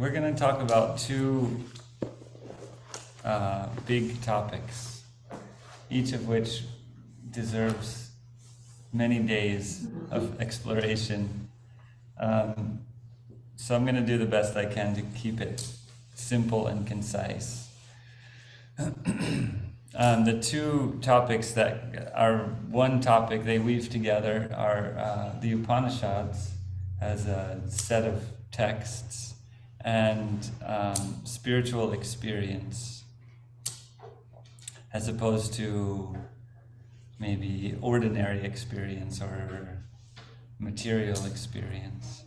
We're going to talk about two big topics, each of which deserves many days of exploration. So I'm going to do the best I can to keep it simple and concise. The two topics that are one topic, they weave together, are the Upanishads as a set of texts and spiritual experience, as opposed to maybe ordinary experience or material experience,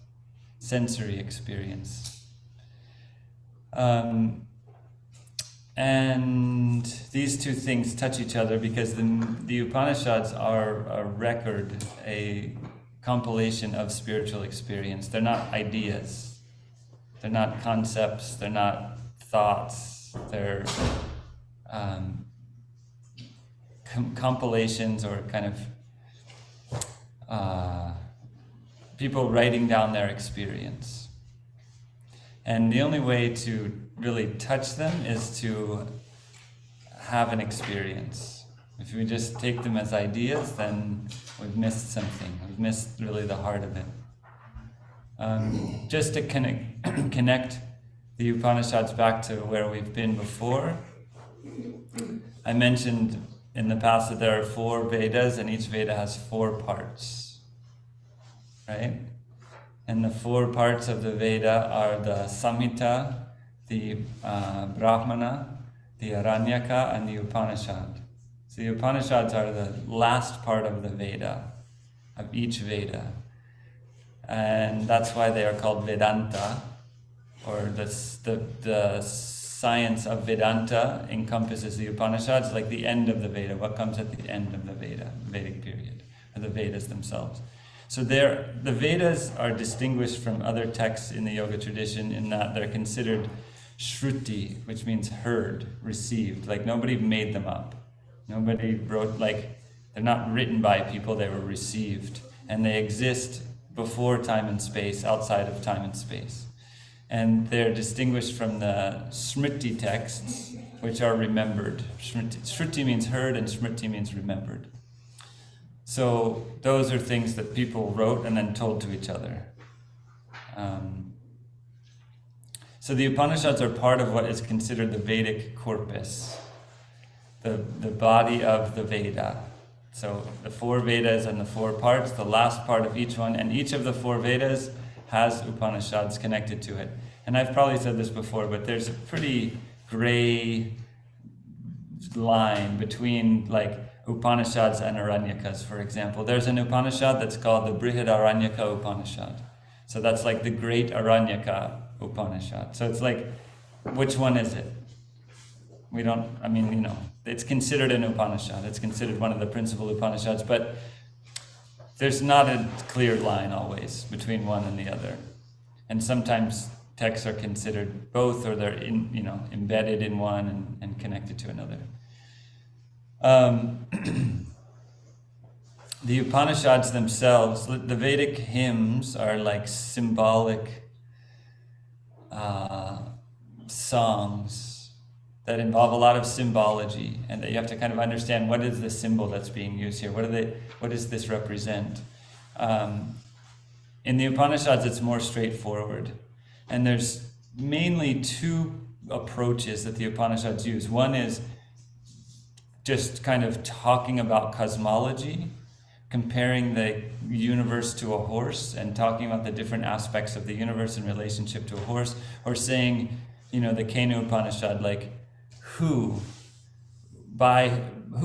sensory experience. And these two things touch each other because the Upanishads are a record, a compilation of spiritual experience. They're not ideas. They're not concepts. They're not thoughts. They're compilations or kind of people writing down their experience. And the only way to really touch them is to have an experience. If we just take them as ideas, then we've missed something. We've missed really the heart of it. Just to connect the Upanishads back to where we've been before, I mentioned in the past that there are 4 Vedas, and each Veda has 4 parts, right? And the 4 parts of the Veda are the Samhita, the Brahmana, the Aranyaka, and the Upanishad. So the Upanishads are the last part of the Veda, of each Veda. And that's why they are called Vedanta, or the science of Vedanta encompasses the Upanishads, like the end of the Veda, what comes at the end of the Veda, Vedic period, or the Vedas themselves. So the Vedas are distinguished from other texts in the yoga tradition in that they're considered Shruti, which means heard, received. Like nobody made them up. Nobody wrote, like, they're not written by people, they were received. And they exist before time and space, outside of time and space. And they're distinguished from the Smriti texts, which are remembered. Shruti means heard and Smriti means remembered. So those are things that people wrote and then told to each other. So the Upanishads are part of what is considered the Vedic corpus, the body of the Veda. So the 4 Vedas and the 4 parts, the last part of each one, and each of the 4 Vedas has Upanishads connected to it. And I've probably said this before, but there's a pretty gray line between like Upanishads and Aranyakas, for example. There's an Upanishad that's called the Brihadaranyaka Upanishad. So that's like the Great Aranyaka Upanishad. So it's like, which one is it? It's considered an Upanishad. It's considered one of the principal Upanishads, but there's not a clear line always between one and the other. And sometimes texts are considered both, or they're embedded in one and connected to another. The Upanishads themselves, the Vedic hymns are like symbolic songs that involve a lot of symbology, and that you have to kind of understand what is the symbol that's being used here. What does this represent? In the Upanishads, it's more straightforward, and there's mainly 2 approaches that the Upanishads use. One is just kind of talking about cosmology, comparing the universe to a horse and talking about the different aspects of the universe in relationship to a horse, or saying, the Kena Upanishad, like, who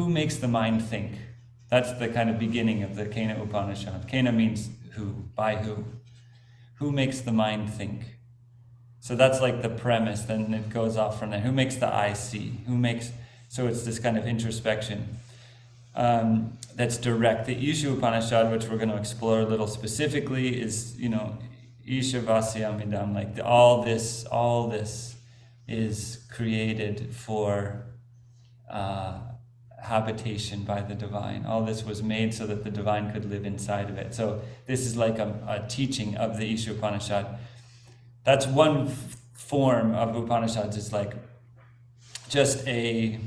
makes the mind think? That's the kind of beginning of the Kena Upanishad. Kena means who, by who. Who makes the mind think? So that's like the premise, then it goes off from there. Who makes the eye see? So it's this kind of introspection that's direct. The Isha Upanishad, which we're going to explore a little specifically, is, Isha Vasyamidam, like all this is created for habitation by the divine. All this was made so that the divine could live inside of it. So this is like a teaching of the Isha Upanishad. That's one form of Upanishads is like just a,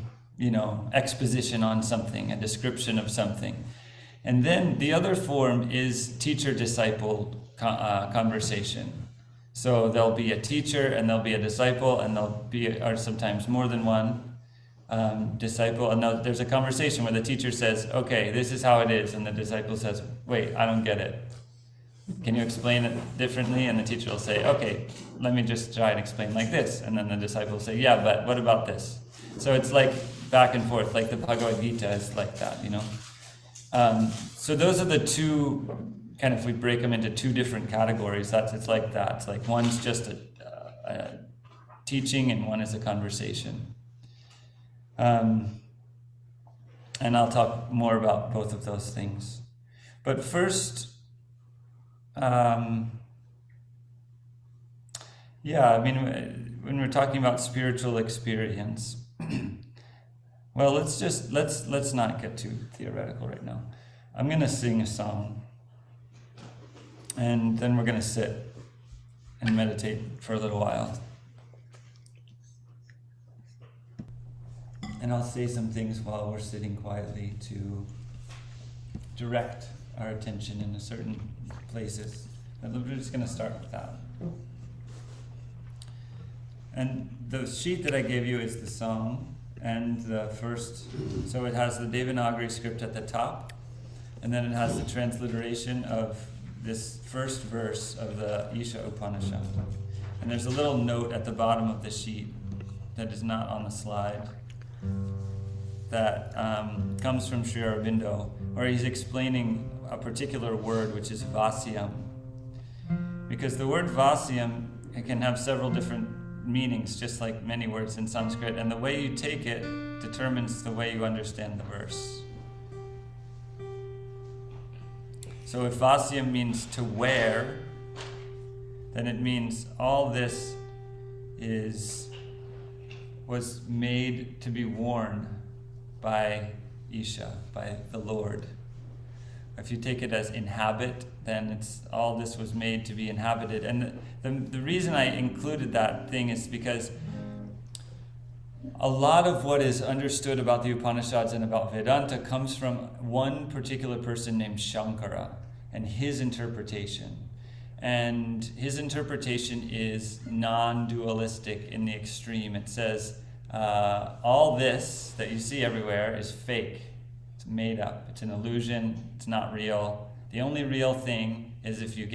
exposition on something, a description of something. And then the other form is teacher-disciple conversation. So there'll be a teacher and there'll be a disciple, and or sometimes more than one disciple. And there's a conversation where the teacher says, okay, this is how it is. And the disciple says, wait, I don't get it. Can you explain it differently? And the teacher will say, okay, let me just try and explain like this. And then the disciple will say, yeah, but what about this? So it's like back and forth, like the Bhagavad Gita is like that, So those are the two, kind of, if we break them into two different categories, it's like that. It's like one's just a teaching and one is a conversation. And I'll talk more about both of those things. But first, when we're talking about spiritual experience, well, let's not get too theoretical right now. I'm going to sing a song, and then we're going to sit and meditate for a little while. And I'll say some things while we're sitting quietly to direct our attention in certain places. And we're just going to start with that. And the sheet that I gave you is the song, and the first, so it has the Devanagari script at the top, and then it has the transliteration of this first verse of the Isha Upanishad. And there's a little note at the bottom of the sheet that is not on the slide that comes from Sri Aurobindo, where he's explaining a particular word, which is vasyam. Because the word vasyam, it can have several different meanings, just like many words in Sanskrit, and the way you take it determines the way you understand the verse. So if vasyam means to wear, then it means all this was made to be worn by Isha, by the Lord. If you take it as inhabit, then it's all this was made to be inhabited. And the reason I included that thing is because a lot of what is understood about the Upanishads and about Vedanta comes from one particular person named Shankara and his interpretation. And his interpretation is non-dualistic in the extreme. It says, all this that you see everywhere is fake. It's made up. It's an illusion. It's not real. The only real thing is if you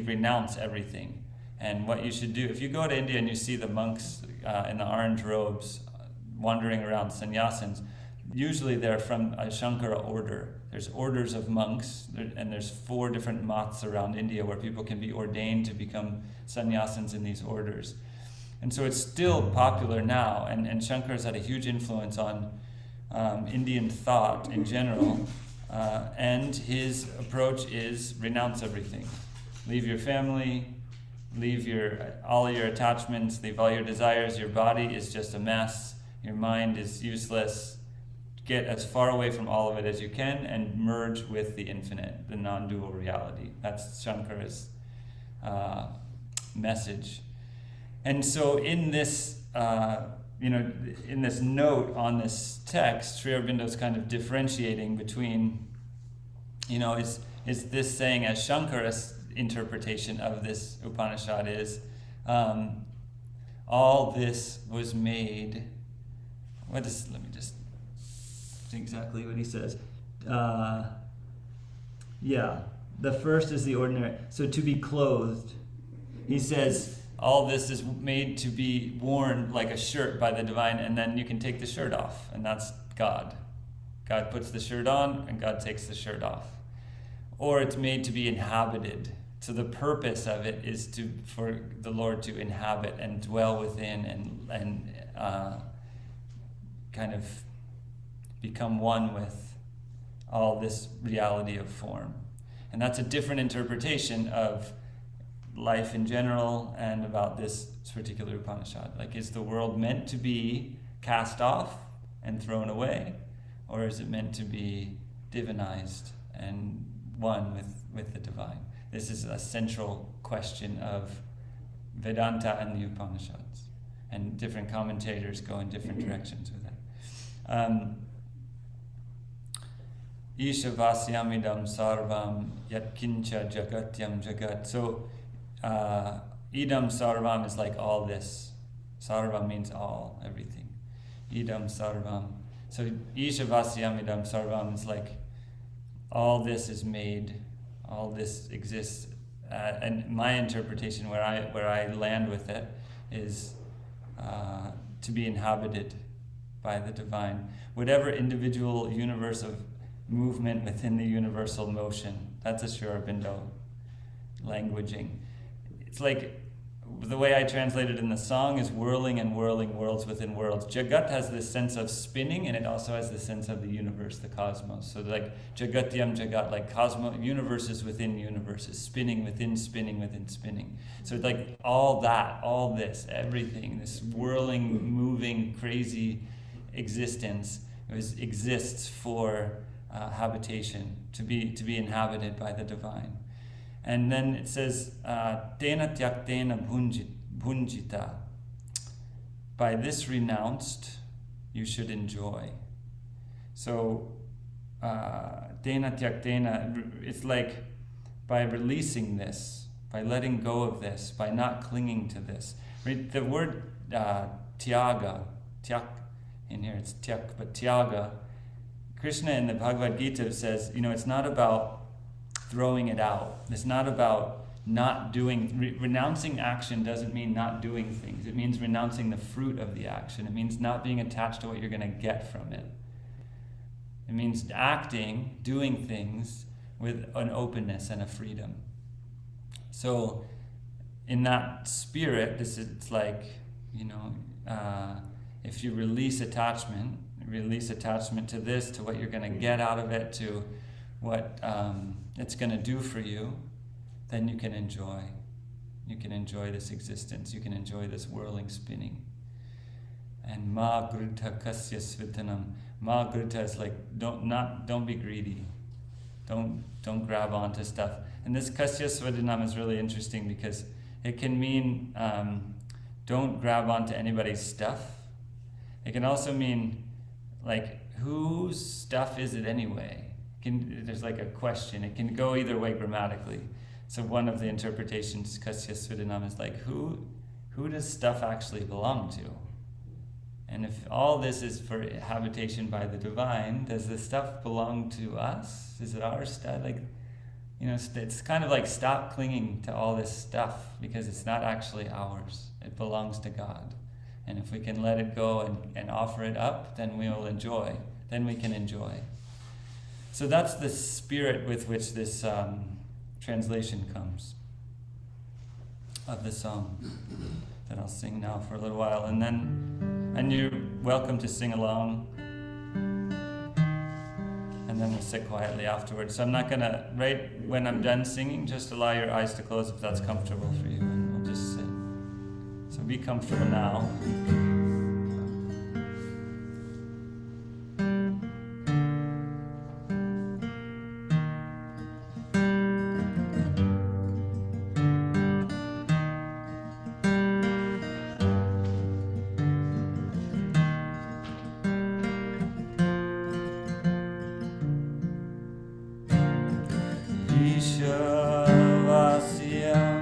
renounce everything. And what you should do, if you go to India and you see the monks in the orange robes wandering around, sannyasins, usually they're from a Shankara order. There's orders of monks, and there's 4 different maths around India where people can be ordained to become sannyasins in these orders. And so it's still popular now, and Shankara's had a huge influence on Indian thought in general, and his approach is renounce everything. Leave your family, leave all your attachments, leave all your desires. Your body is just a mess. Your mind is useless. Get as far away from all of it as you can and merge with the infinite, the non-dual reality. That's Shankara's message. And so in this, in this note on this text, Sri Aurobindo is kind of differentiating between, is this saying as Shankara's interpretation of this Upanishad is, all this was made. Let me just see exactly what he says. The first is the ordinary. So to be clothed, he says, all this is made to be worn like a shirt by the divine, and then you can take the shirt off, and that's God. God puts the shirt on, and God takes the shirt off. Or it's made to be inhabited. So the purpose of it is for the Lord to inhabit and dwell within and kind of become one with all this reality of form. And that's a different interpretation of life in general and about this particular Upanishad. Like, is the world meant to be cast off and thrown away, or is it meant to be divinized and one with the divine? This is a central question of Vedanta and the Upanishads. And different commentators go in different directions with it. Isha vasyamidam sarvam yatkincha jagatyam jagat. So, idam sarvam is like all this. Sarvam means all, everything. Idam sarvam. So, Isha vasyamidam sarvam is like all this is made, all this exists. And my interpretation, where I land with it, is to be inhabited by the divine. Whatever individual universe of movement within the universal motion, that's a Sri Aurobindo languaging. It's like, the way I translate it in the song is whirling and whirling worlds within worlds. Jagat has this sense of spinning, and it also has the sense of the universe, the cosmos. So like Jagatyam Jagat, like universes within universes, spinning within spinning within spinning. So it's like all that, all this, everything, this whirling, moving, crazy existence exists for habitation, to be inhabited by the divine. And then it says, Tena tyaktena bhunjita. By this renounced, you should enjoy. So, Tena tyaktena, it's like by releasing this, by letting go of this, by not clinging to this. The word tyaga, tyak, in here it's tyak, but tyaga, Krishna in the Bhagavad Gita says, it's not about throwing it out. It's not about not doing, renouncing action doesn't mean not doing things. It means renouncing the fruit of the action. It means not being attached to what you're going to get from it. It means acting, doing things with an openness and a freedom. So in that spirit, it's like, if you release attachment to this, to what you're going to get out of it, to what it's going to do for you, then you can enjoy. You can enjoy this existence. You can enjoy this whirling, spinning. And ma grita kasya svitanam. Ma grita is like don't be greedy. Don't grab onto stuff. And this kasya svitanam is really interesting because it can mean don't grab onto anybody's stuff. It can also mean like whose stuff is it anyway? There's like a question. It can go either way grammatically. So one of the interpretations, kasya svidanam, is like who does stuff actually belong to? And if all this is for habitation by the divine, does the stuff belong to us? Is it our stuff? It's kind of like stop clinging to all this stuff because it's not actually ours. It belongs to God. And if we can let it go and offer it up, then we will enjoy. Then we can enjoy. So that's the spirit with which this translation comes of the song that I'll sing now for a little while. And you're welcome to sing along. And then we'll sit quietly afterwards. So I'm not going to, right when I'm done singing, just allow your eyes to close if that's comfortable for you. And we'll just sit. So be comfortable now. Vasyam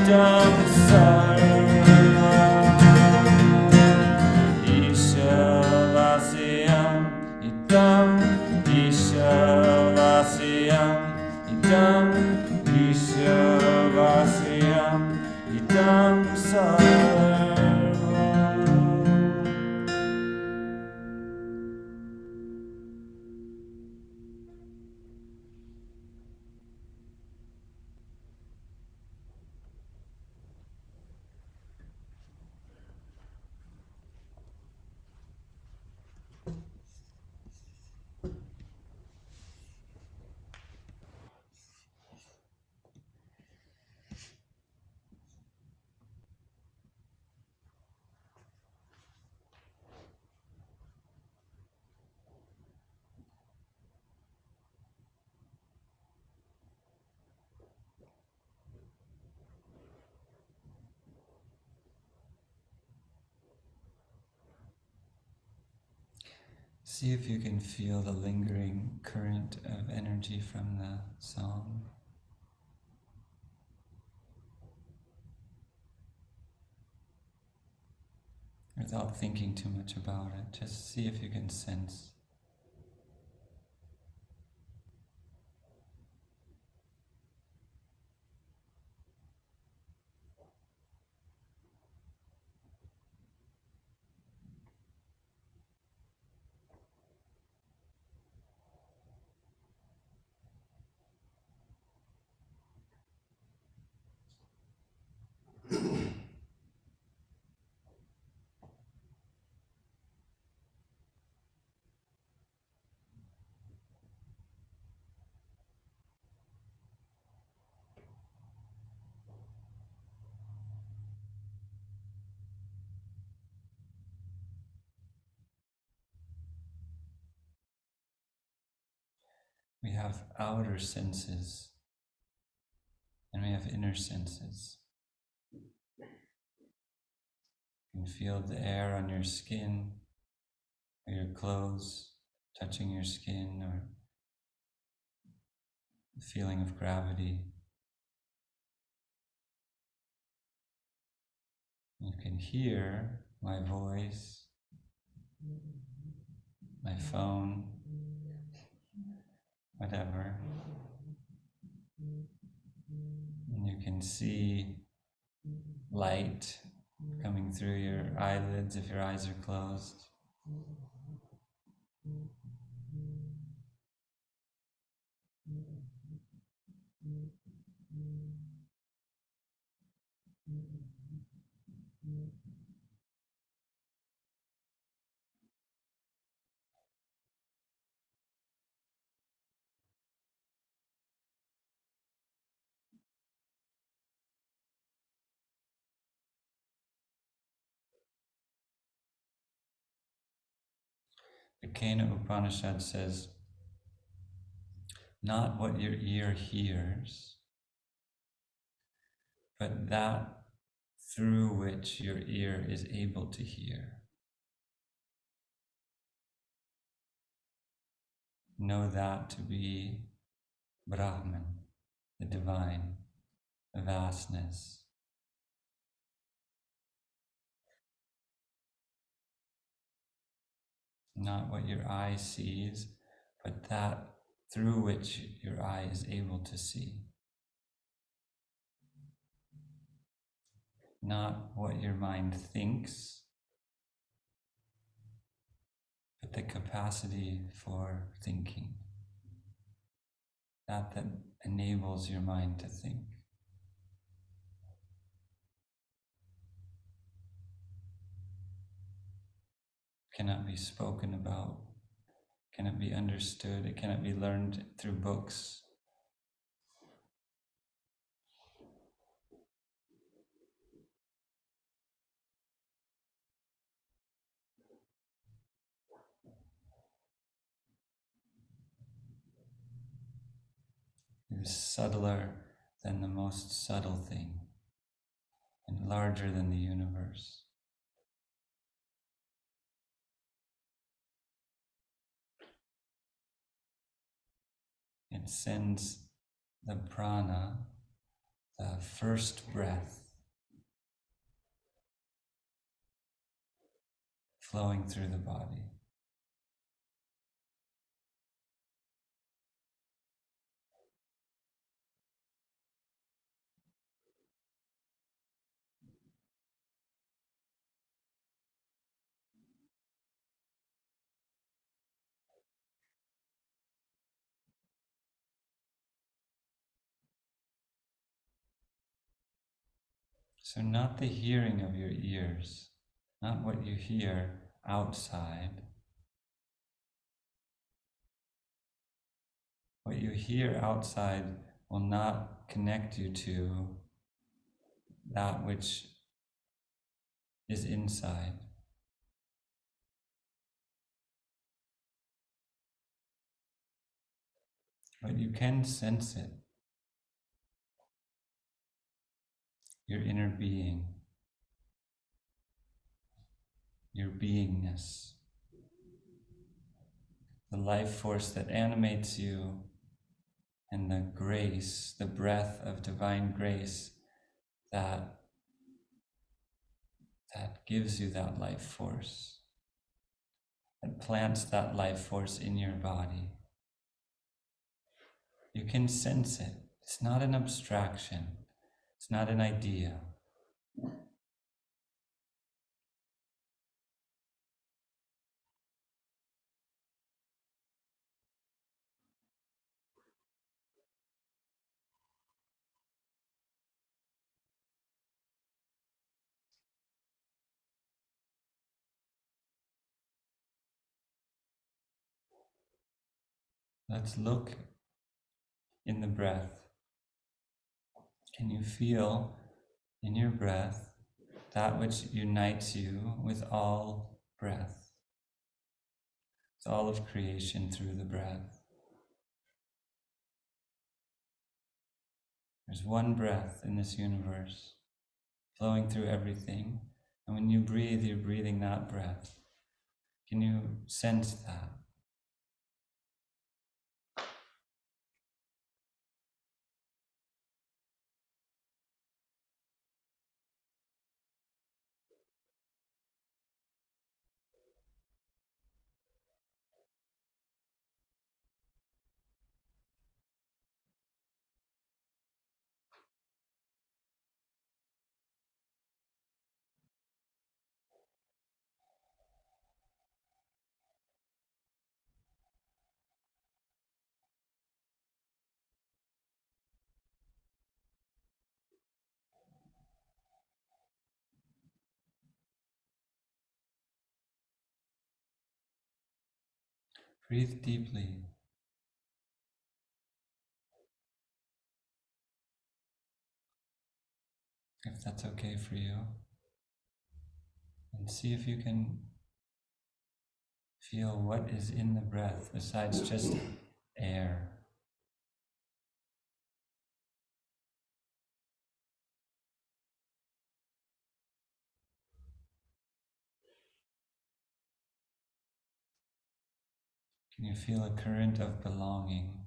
idam sarva Ishavasiyam idam Ishavasiyam idam Ishavasiyam idam sarva. See if you can feel the lingering current of energy from the song. Without thinking too much about it, just see if you can sense. We have outer senses and we have inner senses. You can feel the air on your skin, or your clothes touching your skin, or the feeling of gravity. You can hear my voice, my phone, whatever. And you can see light coming through your eyelids if your eyes are closed. The Kena Upanishad says, not what your ear hears, but that through which your ear is able to hear. Know that to be Brahman, the divine, the vastness. Not what your eye sees, but that through which your eye is able to see. Not what your mind thinks, but the capacity for thinking. That enables your mind to think. Cannot be spoken about, cannot be understood, it cannot be learned through books. It is subtler than the most subtle thing, and larger than the universe. It sends the prana, the the first breath flowing through the body. So not the hearing of your ears, not what you hear outside. What you hear outside will not connect you to that which is inside. But you can sense it, your inner being, your beingness, the life force that animates you, and the grace, the breath of divine grace that gives you that life force, that plants that life force in your body. You can sense it. It's not an abstraction. It's not an idea. Let's look in the breath. Can you feel in your breath that which unites you with all breath? It's all of creation through the breath. There's one breath in this universe flowing through everything. And when you breathe, you're breathing that breath. Can you sense that? Breathe deeply. If that's okay for you. And see if you can feel what is in the breath besides just air. Can you feel a current of belonging?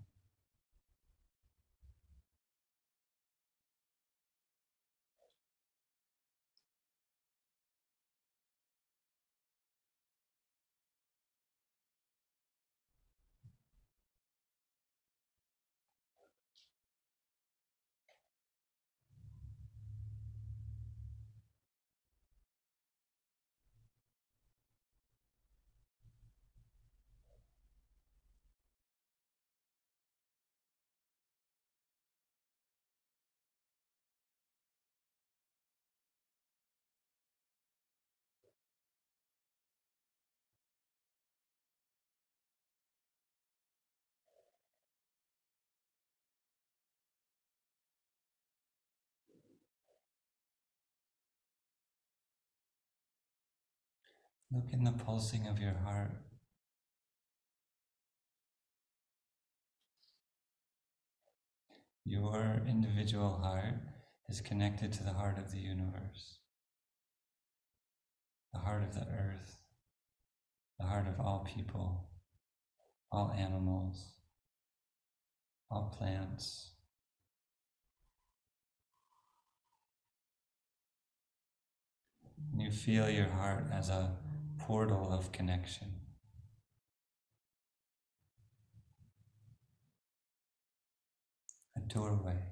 Look in the pulsing of your heart. Your individual heart is connected to the heart of the universe, the heart of the earth, the heart of all people, all animals, all plants. And you feel your heart as a portal of connection. A doorway.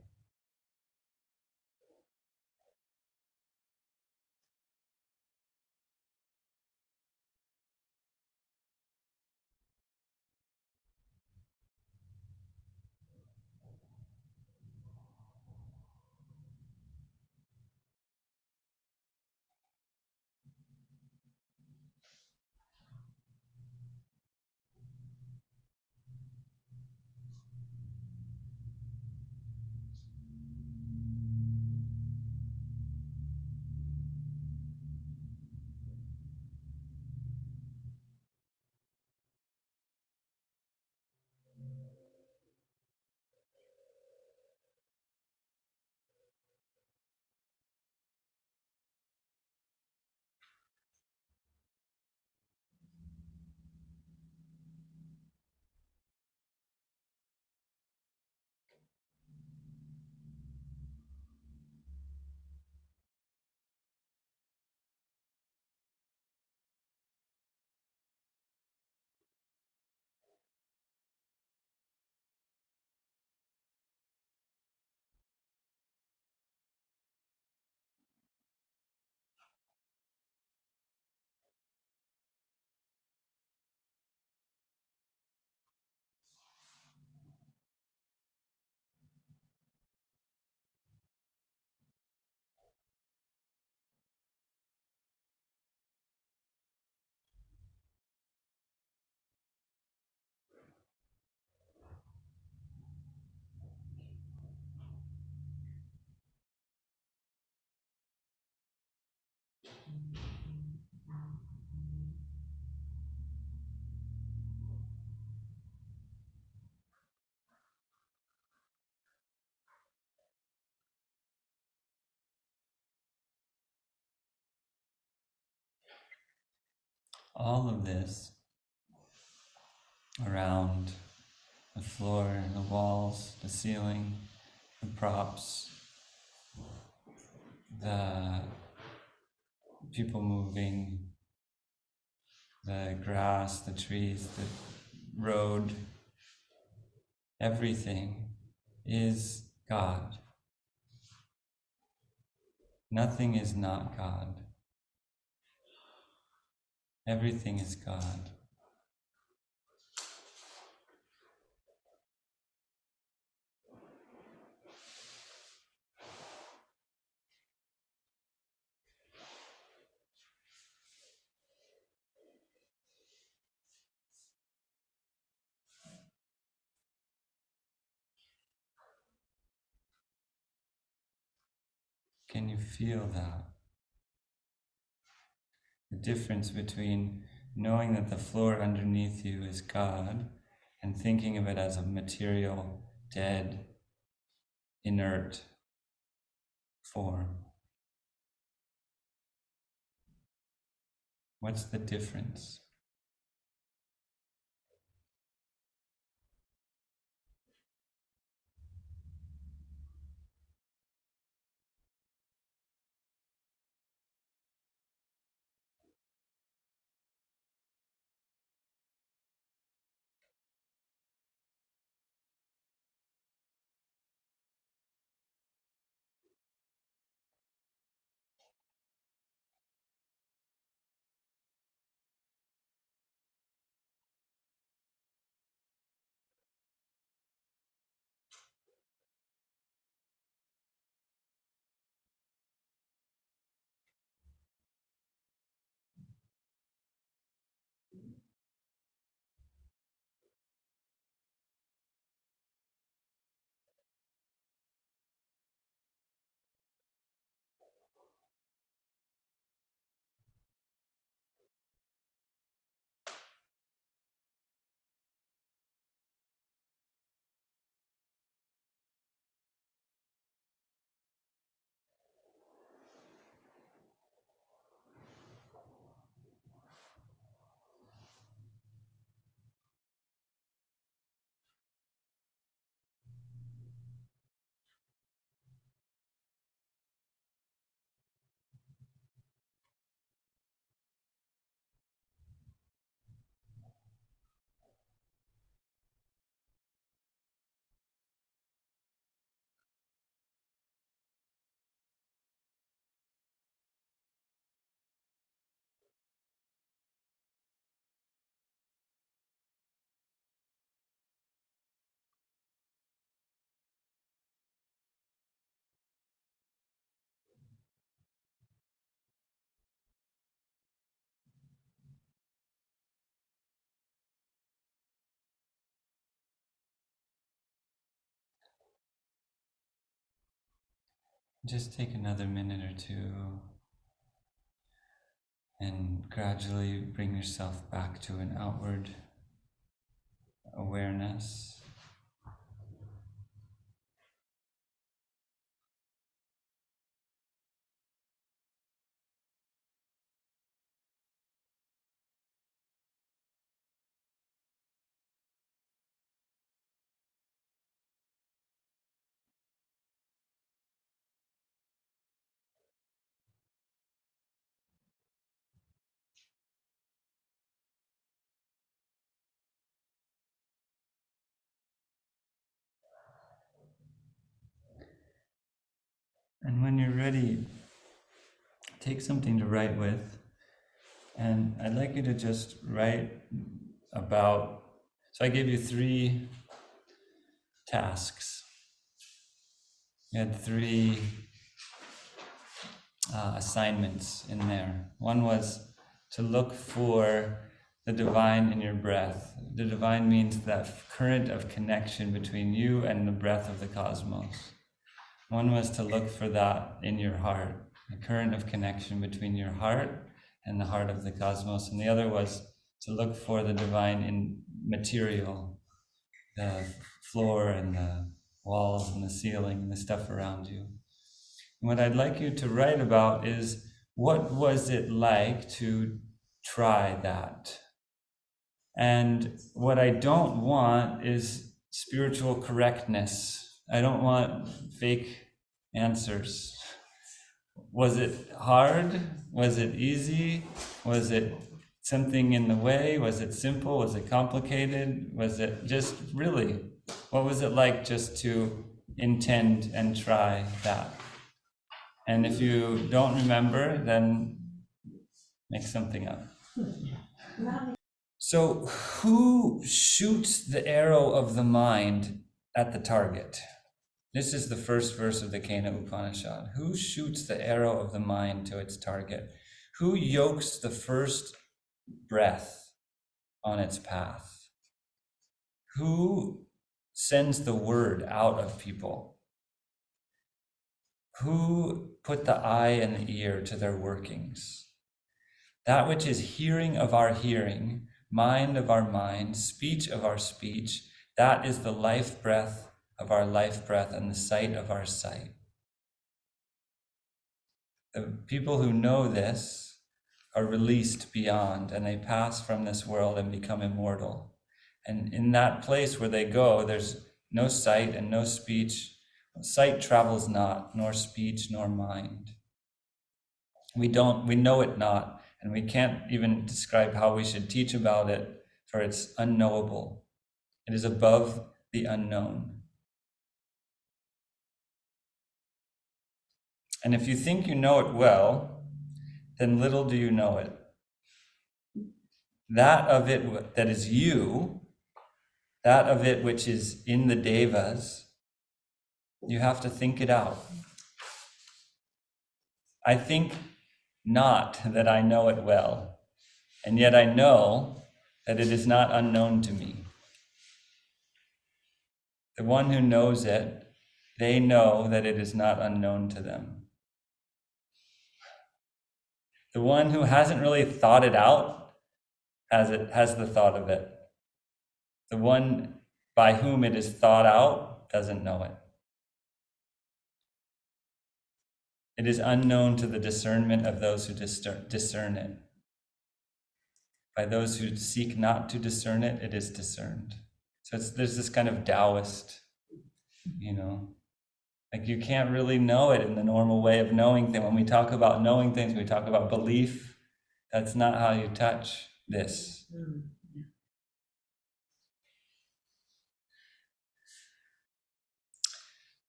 All of this around the floor, the walls, the ceiling, the props, the people moving, the grass, the trees, the road, everything is God. Nothing is not God. Everything is God. Can you feel that? The difference between knowing that the floor underneath you is God and thinking of it as a material, dead, inert form. What's the difference? Just take another minute or two and gradually bring yourself back to an outward awareness. And when you're ready, take something to write with. And I'd like you to just write about, so I gave you 3 tasks. You had 3 assignments in there. One was to look for the divine in your breath. The divine means that current of connection between you and the breath of the cosmos. One was to look for that in your heart, the current of connection between your heart and the heart of the cosmos. And the other was to look for the divine in material, the floor and the walls and the ceiling and the stuff around you. And what I'd like you to write about is, what was it like to try that? And what I don't want is spiritual correctness. I don't want fake answers. Was it hard? Was it easy? Was it something in the way? Was it simple? Was it complicated? Was it just really, what was it like just to intend and try that? And if you don't remember, then make something up. So who shoots the arrow of the mind at the target? This is the first verse of the Kena Upanishad. Who shoots the arrow of the mind to its target? Who yokes the first breath on its path? Who sends the word out of people? Who put the eye and the ear to their workings? That which is hearing of our hearing, mind of our mind, speech of our speech, that is the life breath of our life breath and the sight of our sight. The people who know this are released beyond, and they pass from this world and become immortal. And in that place where they go, there's no sight and no speech. Sight travels not, nor speech, nor mind. We know it not, and we can't even describe how we should teach about it, for it's unknowable. It is above the unknown. And if you think you know it well, then little do you know it. That of it that is you, that of it which is in the devas, you have to think it out. I think not that I know it well, and yet I know that it is not unknown to me. The one who knows it, they know that it is not unknown to them. The one who hasn't really thought it out has the thought of it. The one by whom it is thought out doesn't know it. It is unknown to the discernment of those who discern it. By those who seek not to discern it, it is discerned. So there's this kind of Taoist, like you can't really know it in the normal way of knowing things. When we talk about knowing things, we talk about belief. That's not how you touch this.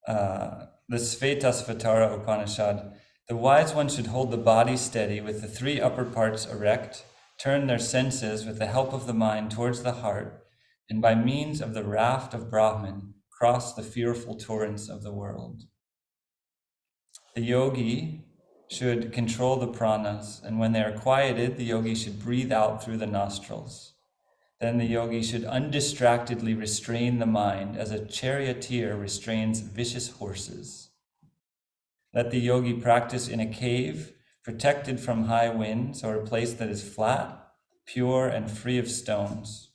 The Svetasvatara Upanishad, the wise one should hold the body steady with the 3 upper parts erect, turn their senses with the help of the mind towards the heart, and by means of the raft of Brahman, cross the fearful torrents of the world. The yogi should control the pranas, and when they are quieted, the yogi should breathe out through the nostrils. Then the yogi should undistractedly restrain the mind as a charioteer restrains vicious horses. Let the yogi practice in a cave, protected from high winds, or a place that is flat, pure, and free of stones,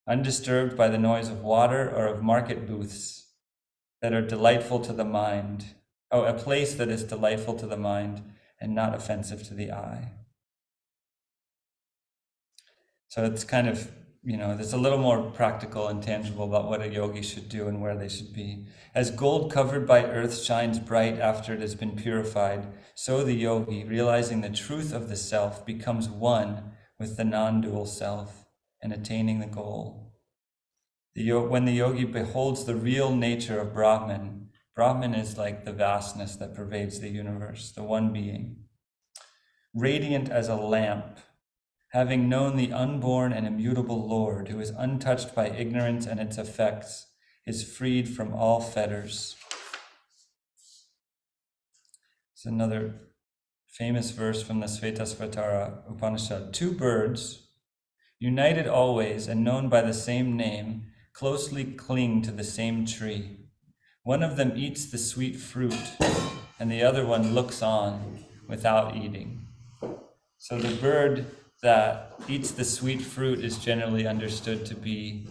undisturbed by the noise of water or of market booths that are delightful to the mind. Oh, a place that is delightful to the mind and not offensive to the eye. So it's kind of, there's a little more practical and tangible about what a yogi should do and where they should be. As gold covered by earth shines bright after it has been purified, so the yogi, realizing the truth of the self, becomes one with the non-dual self and attaining the goal. When the yogi beholds the real nature of Brahman, Brahman is like the vastness that pervades the universe, the one being, radiant as a lamp, having known the unborn and immutable Lord, who is untouched by ignorance and its effects, is freed from all fetters. It's another famous verse from the Svetasvatara Upanishad. Two birds, united always and known by the same name, closely cling to the same tree. One of them eats the sweet fruit, and the other one looks on without eating. So the bird that eats the sweet fruit is generally understood to be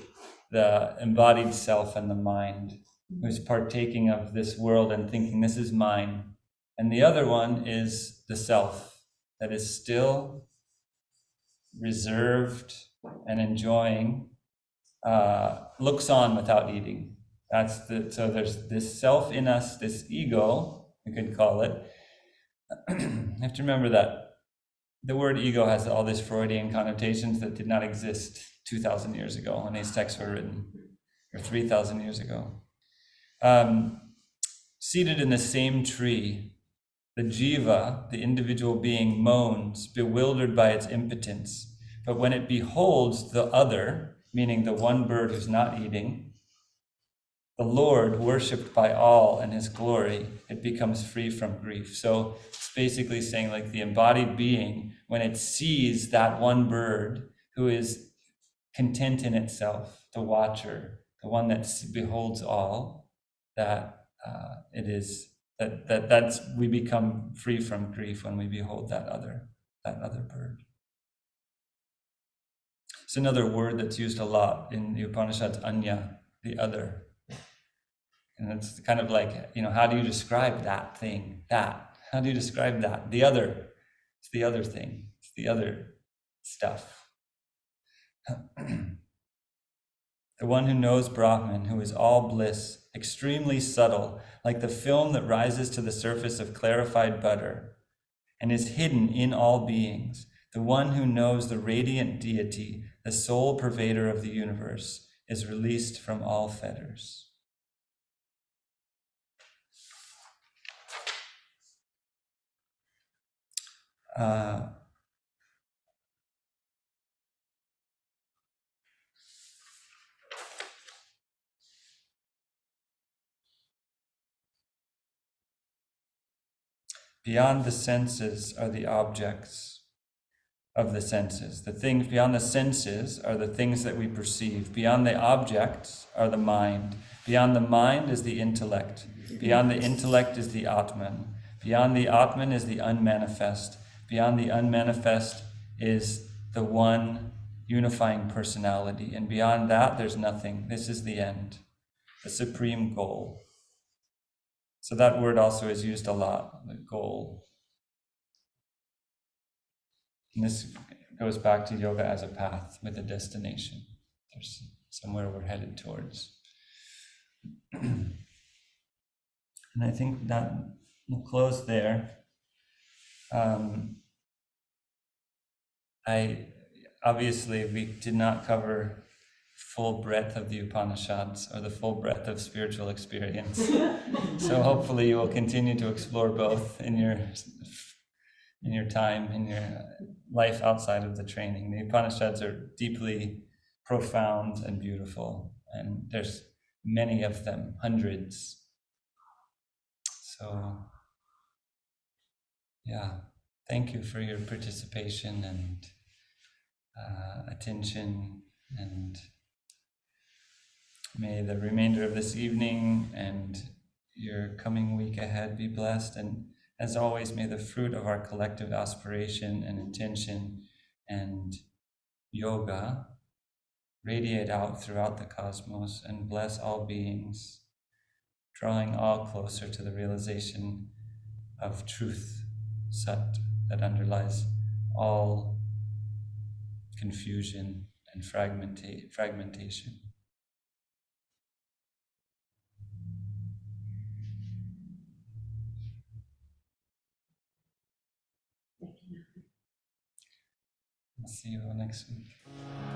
the embodied self and the mind, who's partaking of this world and thinking, this is mine. And the other one is the self that is still reserved and enjoying, looks on without eating. So there's this self in us, this ego, we could call it. You have to remember that the word ego has all these Freudian connotations that did not exist 2,000 years ago when these texts were written, or 3,000 years ago. Seated in the same tree, the jiva, the individual being, moans, bewildered by its impotence. But when it beholds the other, meaning the one bird who's not eating, the Lord, worshipped by all in his glory, it becomes free from grief. So it's basically saying, like, the embodied being, when it sees that one bird who is content in itself, the watcher, the one that beholds all, that that's we become free from grief when we behold that other bird. It's another word that's used a lot in the Upanishads, anya, the other. And it's kind of like, how do you describe that thing? How do you describe that? The other. It's the other thing. It's the other stuff. The one who knows Brahman, who is all bliss, extremely subtle, like the film that rises to the surface of clarified butter, and is hidden in all beings. The one who knows the radiant deity, the sole pervader of the universe, is released from all fetters. Beyond the senses are the objects of the senses. The things beyond the senses are the things that we perceive. Beyond the objects are the mind. Beyond the mind is the intellect. Beyond the intellect is the Atman. Beyond the Atman is the unmanifest. Beyond the unmanifest is the one unifying personality. And beyond that, there's nothing. This is the end, the supreme goal. So that word also is used a lot, the goal. And this goes back to yoga as a path with a destination. There's somewhere we're headed towards. And I think that we'll close there. Obviously we did not cover full breadth of the Upanishads or the full breadth of spiritual experience. So hopefully you will continue to explore both in your time, in your life outside of the training. The Upanishads are deeply profound and beautiful, and there's many of them, hundreds. So, thank you for your participation and attention, and may the remainder of this evening and your coming week ahead be blessed. And as always, may the fruit of our collective aspiration and intention and yoga radiate out throughout the cosmos and bless all beings, drawing all closer to the realization of truth, Sat, that underlies all confusion and fragmentation. I'll see you all next week.